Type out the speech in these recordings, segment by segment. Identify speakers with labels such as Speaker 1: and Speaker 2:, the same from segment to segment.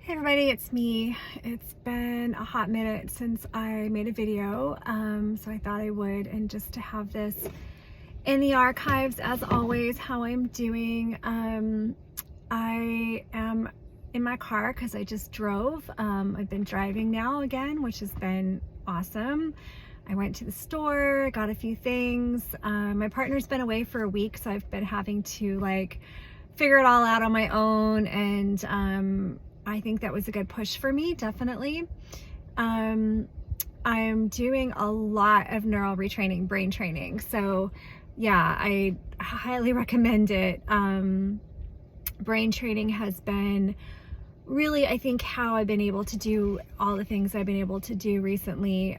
Speaker 1: Hey everybody, it's me. It's been a hot minute since I made a video, so I thought I would, and just to have this in the archives as always, how I'm doing. I am in my car because I just drove. I've been driving now again, which has been awesome. I went to the store, got a few things. My partner's been away for a week, so I've been having to figure it all out on my own, and I think that was a good push for me, definitely. I'm doing a lot of neural retraining, brain training. So yeah, I highly recommend it. Brain training has been really, I think, how I've been able to do all the things I've been able to do recently,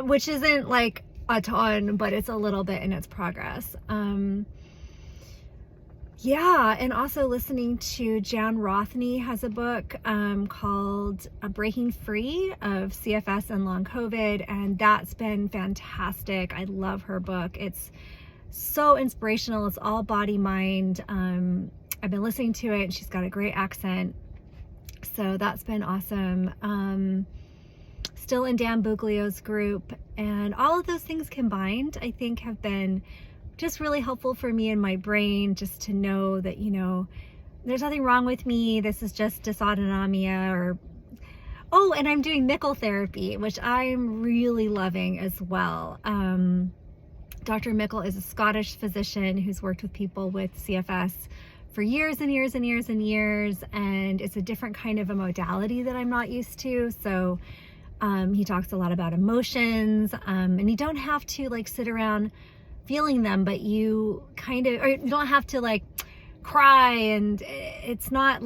Speaker 1: which isn't like a ton, but it's a little bit in its progress. Yeah, and also listening to Jan Rothney has a book called Breaking Free of CFS and Long COVID, and that's been fantastic. I love her book. It's so inspirational. It's all body mind. I've been listening to it, and she's got a great accent, so that's been awesome. Still in Dan Buglio's group, and all of those things combined, I think, have been just really helpful for me and my brain, just to know that, there's nothing wrong with me. This is just dysautonomia. Oh, and I'm doing nickel therapy, which I'm really loving as well. Dr. Mickle is a Scottish physician who's worked with people with CFS for years and years and years and years, and it's a different kind of a modality that I'm not used to. So he talks a lot about emotions, and you don't have to sit around feeling them, but you don't have to cry, and it's not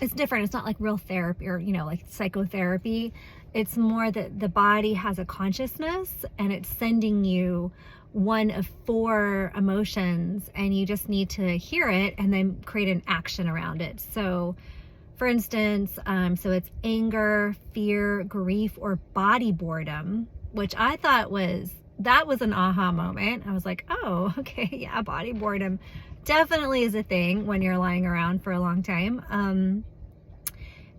Speaker 1: it's different. It's not like real therapy or like psychotherapy. It's more that the body has a consciousness, and it's sending you one of 4 emotions, and you just need to hear it and then create an action around it. So for instance, so it's anger, fear, grief, or body boredom, which I thought that was an aha moment. I was like, oh, okay, yeah, body boredom definitely is a thing when you're lying around for a long time.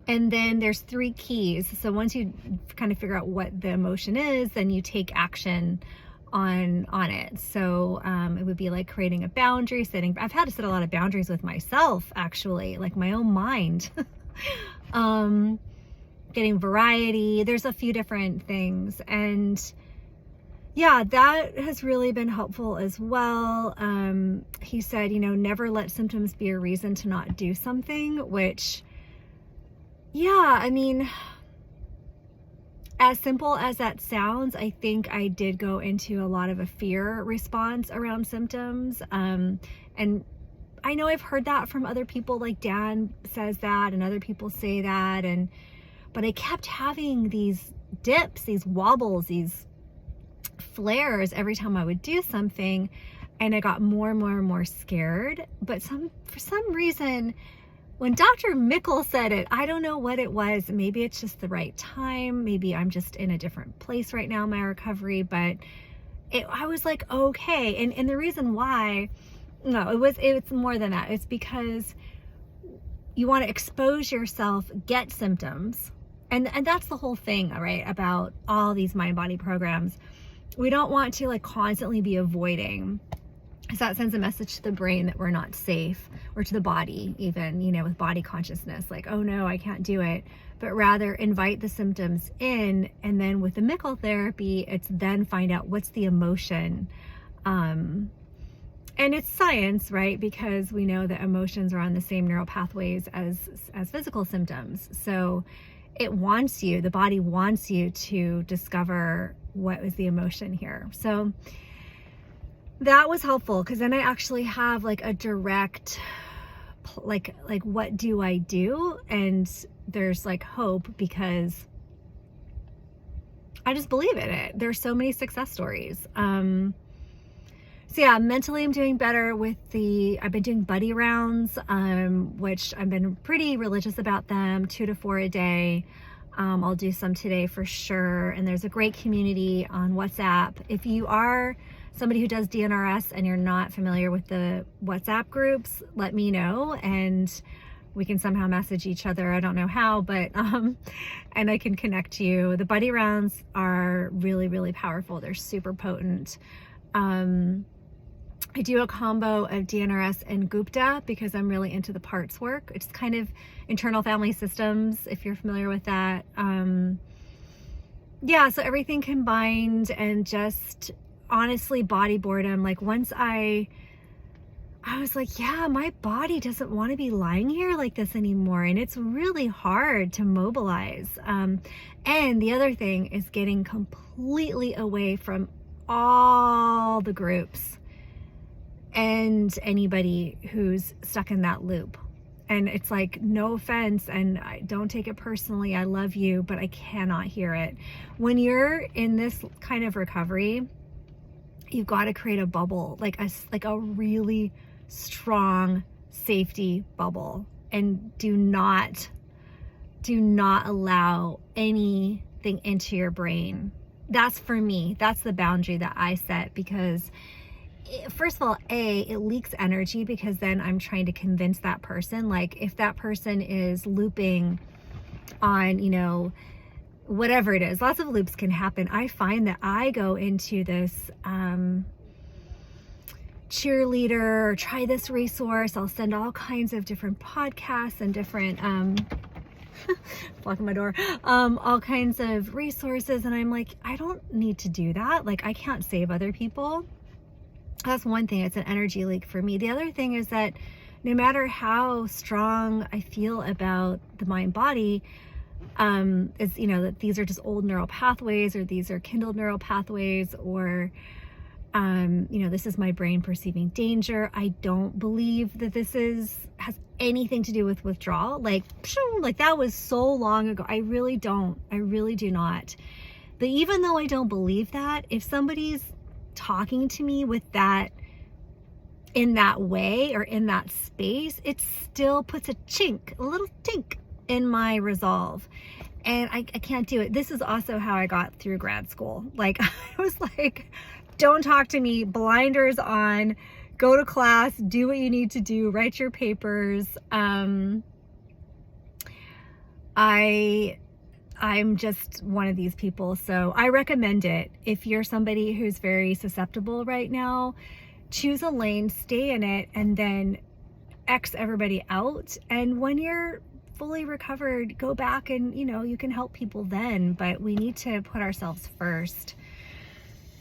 Speaker 1: And then there's 3 keys. So once you kind of figure out what the emotion is, then you take action on it. So it would be like creating a boundary, I've had to set a lot of boundaries with myself, actually, like my own mind. Getting variety. There's a few different things, and yeah, that has really been helpful as well. He said, never let symptoms be a reason to not do something, which, yeah, I mean, as simple as that sounds, I think I did go into a lot of a fear response around symptoms. And I know I've heard that from other people, like Dan says that, and other people say that, but I kept having these dips, these wobbles, these flares every time I would do something, and I got more and more and more scared. But for some reason, when Dr. Mickle said it, I don't know what it was. Maybe it's just the right time. Maybe I'm just in a different place right now in my recovery, but I was like, okay. And the reason why, no, it's more than that. It's because you want to expose yourself, get symptoms. And that's the whole thing, right, about all these mind-body programs. We don't want to constantly be avoiding, because that sends a message to the brain that we're not safe, or to the body even, with body consciousness, like, oh no, I can't do it. But rather invite the symptoms in, and then with the Mickle therapy, it's then find out what's the emotion. And it's science, right? Because we know that emotions are on the same neural pathways as physical symptoms. So the body wants you to discover what was the emotion here. So that was helpful, because then I actually have a direct, what do I do? And there's hope, because I just believe in it. There's so many success stories. So yeah, mentally I'm doing better I've been doing buddy rounds, which I've been pretty religious about them, 2 to 4 a day. I'll do some today for sure. And there's a great community on WhatsApp. If you are somebody who does DNRS and you're not familiar with the WhatsApp groups, let me know. And we can somehow message each other. I don't know how, but and I can connect you. The buddy rounds are really, really powerful. They're super potent. I do a combo of DNRS and Gupta because I'm really into the parts work. It's kind of internal family systems, if you're familiar with that. Yeah, so everything combined, and just honestly body boredom. Like once I was like, yeah, my body doesn't want to be lying here like this anymore. And it's really hard to mobilize. And the other thing is getting completely away from all the groups and anybody who's stuck in that loop. And it's like, no offense, and I don't take it personally. I love you, but I cannot hear it. When you're in this kind of recovery, you've got to create a bubble, like a really strong safety bubble, and do not allow anything into your brain. That's for me. That's the boundary that I set, because first of all, it leaks energy, because then I'm trying to convince that person. Like if that person is looping on, you know, whatever it is, lots of loops can happen. I find that I go into this cheerleader, or try this resource. I'll send all kinds of different podcasts and different blocking my door, all kinds of resources, and I'm like, I don't need to do that. Like I can't save other people. That's one thing. It's an energy leak for me. The other thing is that no matter how strong I feel about the mind body, is, you know, that these are just old neural pathways, or these are kindled neural pathways, or you know, this is my brain perceiving danger. I don't believe that this has anything to do with withdrawal. Like that was so long ago. I really do not. But even though I don't believe that, if somebody's talking to me with that, in that way, or in that space, it still puts a little tink in my resolve. And I can't do it. This is also how I got through grad school. Like I was like, don't talk to me, blinders on, go to class, do what you need to do, write your papers. I'm just one of these people. So I recommend it. If you're somebody who's very susceptible right now, choose a lane, stay in it, and then X everybody out. And when you're fully recovered, go back and, you know, you can help people then, but we need to put ourselves first.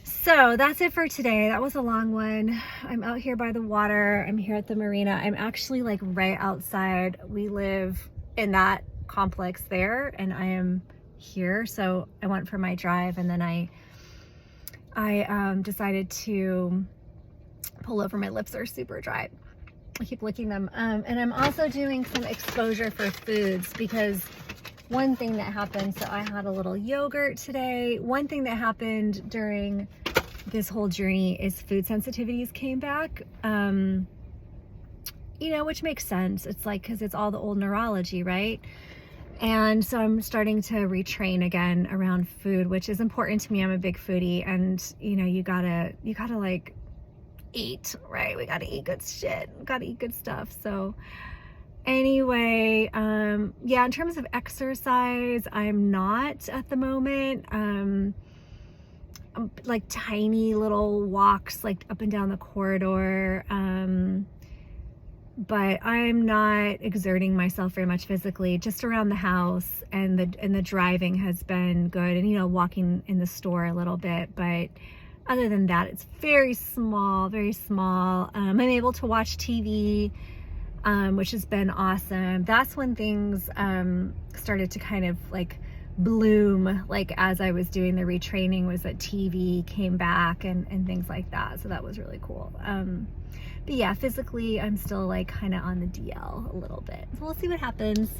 Speaker 1: So that's it for today. That was a long one. I'm out here by the water. I'm here at the marina. I'm actually like right outside. We live in that complex there, and I am here. So I went for my drive, and then I decided to pull over. My lips are super dry. I keep licking them. And I'm also doing some exposure for foods, because one thing that happened, so I had a little yogurt today. One thing that happened during this whole journey is food sensitivities came back. You know, which makes sense. It's like, because it's all the old neurology, right? And so I'm starting to retrain again around food, which is important to me. I'm a big foodie, and you know, you gotta like eat, right? We gotta eat good shit. We gotta eat good stuff. So anyway, yeah, in terms of exercise, I'm not at the moment. Like tiny little walks, like up and down the corridor. But I'm not exerting myself very much physically, just around the house, and the driving has been good, and you know, walking in the store a little bit, but other than that, it's very small, very small. I'm able to watch TV, which has been awesome. That's when things started to kind of like bloom, like as I was doing the retraining, was that TV came back and things like that. So that was really cool. But yeah, physically, I'm still like kind of on the DL a little bit. So we'll see what happens.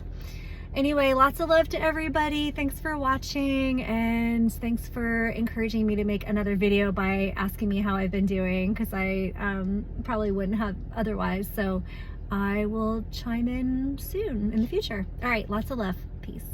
Speaker 1: Anyway, lots of love to everybody. Thanks for watching, and thanks for encouraging me to make another video by asking me how I've been doing, because I probably wouldn't have otherwise. So I will chime in soon in the future. All right, lots of love. Peace.